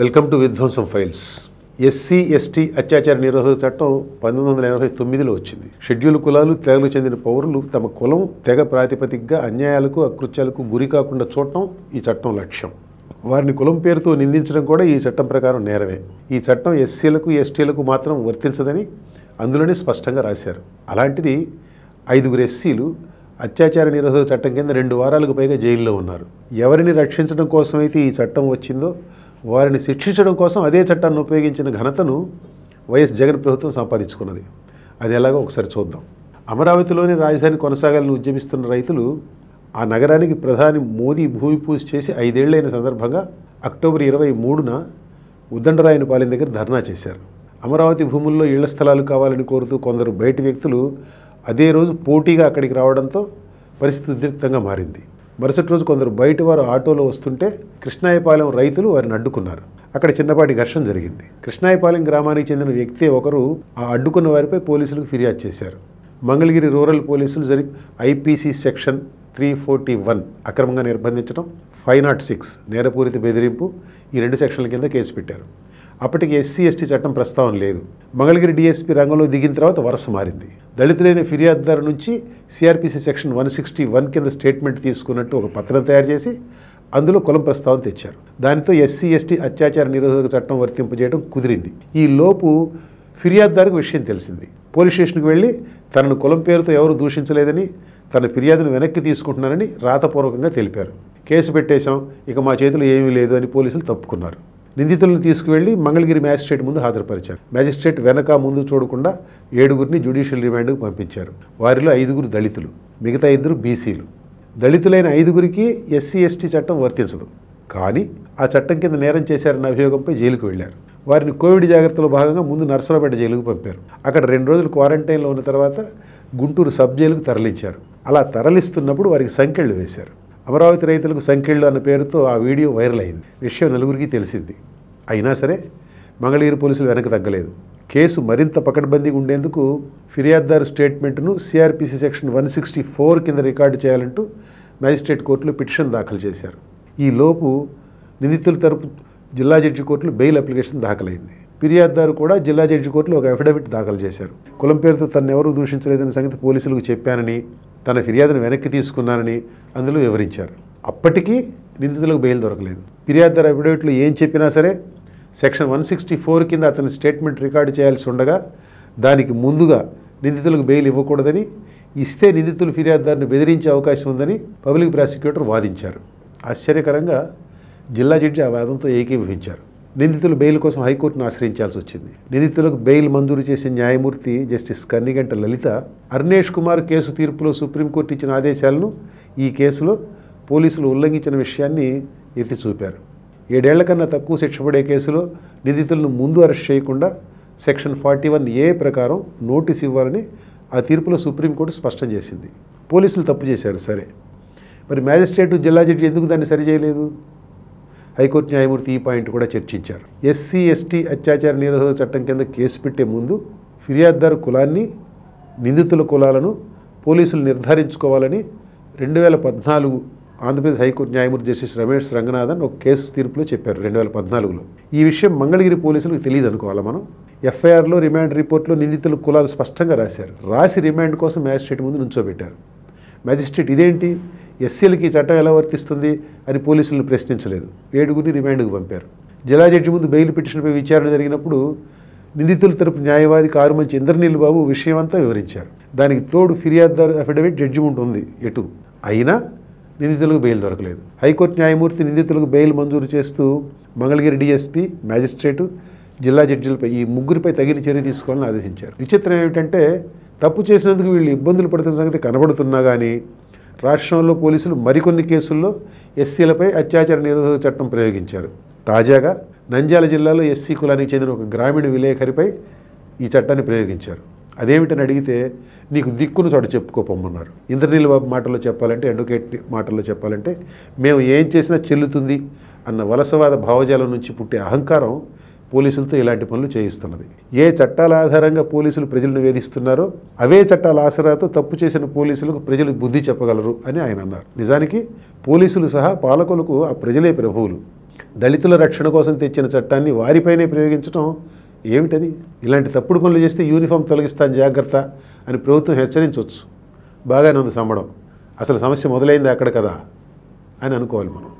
Welcome to విధ్వంసం files. SC ST అత్యాచార నిరోధక చట్టం 1989లో వచ్చింది. షెడ్యూల్ కులాలు, తెగలకు చెందిన పౌరులు తమ కులం, తెగ ప్రాతిపదికగా అన్యాయాలకు, అకృత్యాలకు గురి కాకుండా చూడటం ఈ చట్టం లక్ష్యం. వారిని కులం పేరుతో నిందించడం కూడా ఈ చట్టం ప్రకారం నేరమే. ఈ చట్టం ఎస్సీలకు, ఎస్టీలకు మాత్రం వర్తించదని అందులోనే స్పష్టంగా రాశారు. అలాంటిది 5 ఎస్సీలు అత్యాచార నిరోధక చట్టం కింద 2 వారాలకు పైగా జైల్లో ఉన్నారు. ఎవరిని రక్షించడం కోసమైతే ఈ చట్టం వచ్చిందో వారిని శిక్షించడం కోసం అదే చట్టాన్ని ఉపయోగించిన ఘనతను వైఎస్ జగన్ ప్రభుత్వం సంపాదించుకున్నది. అది ఎలాగో ఒకసారి చూద్దాం. అమరావతిలోని రాజధాని కొనసాగాలని ఉద్యమిస్తున్న రైతులు ఆ నగరానికి ప్రధాని మోదీ భూమి పూజ చేసి 5 ఏళ్లైన సందర్భంగా అక్టోబర్ 23న ఉద్దండరాయనిపాలెం దగ్గర ధర్నా చేశారు. అమరావతి భూముల్లో ఇళ్ల స్థలాలు కావాలని కోరుతూ కొందరు బయటి వ్యక్తులు అదే రోజు పోటీగా అక్కడికి రావడంతో పరిస్థితి ఉద్రిక్తంగా మారింది. మరుసటి రోజు కొందరు బయటి వారు ఆటోలో వస్తుంటే కృష్ణాయపాలెం రైతులు వారిని అడ్డుకున్నారు. అక్కడ చిన్నపాటి ఘర్షణ జరిగింది. కృష్ణాయపాలెం గ్రామానికి చెందిన వ్యక్తి ఒకరు ఆ అడ్డుకున్న వారిపై పోలీసులకు ఫిర్యాదు చేశారు. మంగళగిరి రూరల్ పోలీసులు ఐపీసీ సెక్షన్ 341 అక్రమంగా నిర్బంధించడం, 506 నేరపూరిత బెదిరింపు, ఈ 2 సెక్షన్ల కింద కేసు పెట్టారు. అప్పటికి ఎస్సీ ఎస్టీ చట్టం ప్రస్తావన లేదు. మంగళగిరి డీఎస్పీ రంగంలో దిగిన తర్వాత వరుస మారింది. దళితులైన ఫిర్యాదుదారు నుంచి సిఆర్పిసి సెక్షన్ 161 కింద స్టేట్మెంట్ తీసుకున్నట్టు ఒక పత్రం తయారు చేసి అందులో కులం ప్రస్తావన తెచ్చారు. దానితో ఎస్సీ ఎస్టీ అత్యాచార నిరోధక చట్టం వర్తింపజేయడం కుదిరింది. ఈ లోపు ఫిర్యాదుదారుకు విషయం తెలిసింది. పోలీస్ స్టేషన్కి వెళ్ళి తనను కులం పేరుతో ఎవరు దూషించలేదని, తన ఫిర్యాదును వెనక్కి తీసుకుంటున్నారని రాతపూర్వకంగా తెలిపారు. కేసు పెట్టేశాం, ఇక మా చేతిలో ఏమీ లేదు అని పోలీసులు తప్పుకున్నారు. నిందితులను తీసుకువెళ్లి మంగళగిరి మ్యాజిస్ట్రేట్ ముందు హాజరుపరిచారు. మ్యాజిస్ట్రేట్ వెనక ముందు చూడకుండా 7గురిని జ్యుడిషియల్ రిమాండ్కు పంపించారు. వారిలో 5గురు దళితులు, మిగతా 2 బీసీలు. దళితులైన 5గురికి ఎస్సీ ఎస్టీ చట్టం వర్తించదు. కానీ ఆ చట్టం కింద నేరం చేశారన్న అభియోగంపై జైలుకు వెళ్లారు. వారిని కోవిడ్ జాగ్రత్తలో భాగంగా ముందు నర్సరావుపేట జైలుకు పంపారు. అక్కడ 2 రోజులు క్వారంటైన్లో ఉన్న తర్వాత గుంటూరు సబ్ జైలుకు తరలించారు. అలా తరలిస్తున్నప్పుడు వారికి సంకెళ్లు వేశారు. అమరావతి రైతులకు సంకెళ్ళు అన్న పేరుతో ఆ వీడియో వైరల్ అయింది. విషయం నలుగురికి తెలిసింది. అయినా సరే మంగళగిరి పోలీసులు వెనక్కి తగ్గలేదు. కేసు మరింత పకడ్బందీగా ఉండేందుకు ఫిర్యాదుదారు స్టేట్మెంట్ను సిఆర్పిసి సెక్షన్ 164 కింద రికార్డు చేయాలంటూ మ్యాజిస్ట్రేట్ కోర్టులో పిటిషన్ దాఖలు చేశారు. ఈ లోపు నిందితుల తరపు జిల్లా జడ్జి కోర్టులో బెయిల్ అప్లికేషన్ దాఖలైంది. ఫిర్యాదుదారు కూడా జిల్లా జడ్జి కోర్టులో ఒక అఫిడవిట్ దాఖలు చేశారు. కులం పేరుతో తనెవరూ దూషించలేదన్న సంగతి పోలీసులకు చెప్పానని, తన ఫిర్యాదును వెనక్కి తీసుకున్నానని అందులో వివరించారు. అప్పటికీ నిందితులకు బెయిల్ దొరకలేదు. ఫిర్యాదుదారు అఫిడవిట్లో ఏం చెప్పినా సరే సెక్షన్ 164 కింద అతని స్టేట్మెంట్ రికార్డు చేయాల్సి ఉండగా దానికి ముందుగా నిందితులకు బెయిల్ ఇవ్వకూడదని, ఇస్తే నిందితులు ఫిర్యాదుదారుని బెదిరించే అవకాశం ఉందని పబ్లిక్ ప్రాసిక్యూటర్ వాదించారు. ఆశ్చర్యకరంగా జిల్లా జడ్జి ఆ వాదంతో ఏకీభవించారు. నిందితులు బెయిల్ కోసం హైకోర్టును ఆశ్రయించాల్సి వచ్చింది. నిందితులకు బెయిల్ మంజూరు చేసిన న్యాయమూర్తి జస్టిస్ కన్నిగంట లలిత అర్నేష్ కుమార్ కేసు తీర్పులో సుప్రీంకోర్టు ఇచ్చిన ఆదేశాలను ఈ కేసులో పోలీసులు ఉల్లంఘించిన విషయాన్ని ఎత్తి చూపారు. 7 ఏళ్ల కన్నా తక్కువ శిక్ష పడే కేసులో నిందితులను ముందు అరెస్ట్ చేయకుండా సెక్షన్ 41A ప్రకారం నోటీస్ ఇవ్వాలని ఆ తీర్పులో సుప్రీంకోర్టు స్పష్టం చేసింది. పోలీసులు తప్పు చేశారు, సరే. మరి మ్యాజిస్ట్రేటు, జిల్లా జడ్జి ఎందుకు దాన్ని సరిచేయలేదు? హైకోర్టు న్యాయమూర్తి ఈ పాయింట్ కూడా చర్చించారు. ఎస్సీ ఎస్టీ అత్యాచార నిరోధక చట్టం కింద కేసు పెట్టే ముందు ఫిర్యాదుదారు కులాన్ని, నిందితుల కులాలను పోలీసులు నిర్ధారించుకోవాలని 2014 ఆంధ్రప్రదేశ్ హైకోర్టు న్యాయమూర్తి జస్టిస్ రమేష్ రంగనాథన్ ఒక కేసు తీర్పులో చెప్పారు 2014లో. ఈ విషయం మంగళగిరి పోలీసులకు తెలియదు అనుకోవాలా మనం? ఎఫ్ఐఆర్లో, రిమాండ్ రిపోర్ట్లో నిందితుల కులాలు స్పష్టంగా రాశారు. రాసి రిమాండ్ కోసం మ్యాజిస్ట్రేట్ ముందు నుంచోబెట్టారు. మ్యాజిస్ట్రేట్ ఇదేంటి, ఎస్సీలకి ఈ చట్టం ఎలా వర్తిస్తుంది అని పోలీసులను ప్రశ్నించలేదు. 7గురిని రిమాండ్కు పంపారు. జిల్లా జడ్జి ముందు బెయిల్ పిటిషన్పై విచారణ జరిగినప్పుడు నిందితుల తరపు న్యాయవాది కారుమంచి ఇంద్రనీల్ బాబు విషయమంతా వివరించారు. దానికి తోడు ఫిర్యాదుదారు అఫిడవిట్ జడ్జిమెంట్ ఉంది ఎటు. అయినా నిందితులకు బెయిల్ దొరకలేదు. హైకోర్టు న్యాయమూర్తి నిందితులకు బెయిల్ మంజూరు చేస్తూ మంగళగిరి డీఎస్పీ, మ్యాజిస్ట్రేటు, జిల్లా జడ్జిలపై ఈ 3గురిపై తగిన చర్య తీసుకోవాలని ఆదేశించారు. విచిత్రం ఏమిటంటే తప్పు చేసినందుకు వీళ్ళు ఇబ్బందులు పడుతున్న సంగతి కనబడుతున్నా కానీ రాష్ట్రంలో పోలీసులు మరికొన్ని కేసుల్లో ఎస్సీలపై అత్యాచార నిరోధక చట్టం ప్రయోగించారు. తాజాగా నంద్యాల జిల్లాలో ఎస్సీ కులానికి చెందిన ఒక గ్రామీణ విలేకరిపై ఈ చట్టాన్ని ప్రయోగించారు. అదేమిటని అడిగితే నీకు దిక్కును చోట చెప్పుకోపొమ్మన్నారు. ఇంద్రనీల్ బాబు మాటల్లో చెప్పాలంటే, అడ్వకేట్ మాటల్లో చెప్పాలంటే, మేము ఏం చేసినా చెల్లుతుంది అన్న వలసవాద భావజాలం నుంచి పుట్టే అహంకారం పోలీసులతో ఇలాంటి పనులు చేయిస్తున్నది. ఏ చట్టాల ఆధారంగా పోలీసులు ప్రజలను వేధిస్తున్నారో అవే చట్టాల ఆసరాతో తప్పు చేసిన పోలీసులకు ప్రజలు బుద్ధి చెప్పగలరు అని ఆయన అన్నారు. నిజానికి పోలీసులు సహా పాలకులకు ఆ ప్రజలే ప్రభువులు. దళితుల రక్షణ కోసం తెచ్చిన చట్టాన్ని వారిపైనే ప్రయోగించడం ఏమిటది? ఇలాంటి తప్పుడు పనులు చేస్తే యూనిఫామ్ తొలగిస్తాను జాగ్రత్త అని ప్రభుత్వం హెచ్చరించవచ్చు. బాగానే ఉంది సంబడం, అసలు సమస్య మొదలైంది అక్కడ కదా అని అనుకోవాలి మనం.